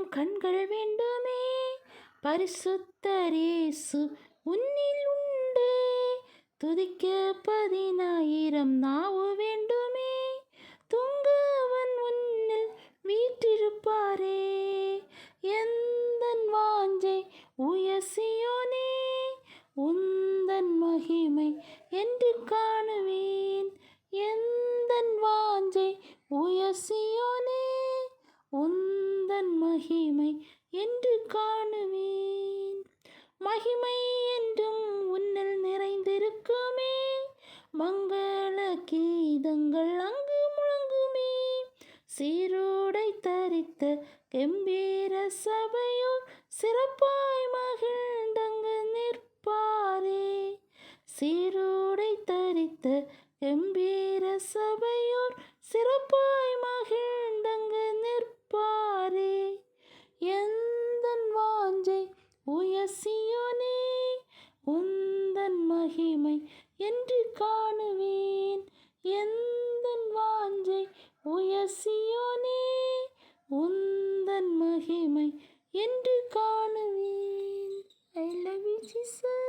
1000 கண்கள் வேண்டுமே, பரிசுத்தர் இயேசு உன்னில் உண்டே. துதிக்க 10,000 நாவு வேண்டுமே, துங்கவன் உன்னில் வீற்றிருப்பாரே. எந்தன் வாஞ்சை உயர் சீயோனே, உந்தன் மகிமை என்று காணுவேன். எந்தன் வாஞ்சை உயர் சீயோனே, உந்தன் மகிமை என்று காணுவேன். மகிமை என்றும் உன்னில் நிறைந்திருக்குமே, மங்கள கீதங்கள் அங்கு முழங்குமே. சீருடை தரித்த கெம்பீர சபையோர் சிறப்பாய் மகிழ்ந்தங்கு நிற்பாரே. சீருடை தரித்த கெம்பீர சபையோர் சிறப்பாய் மகிழ்ந்தங்கு நிற்பாரே. எந்தன் வாஞ்சை உயர் சீயோனே, உந்தன் மகிமை என்று காணுவேன். எந்தன் வாஞ்சை உயர் சீயோனே, உந்தன் மகிமை என்று காணுவேன். I love you, Jesus.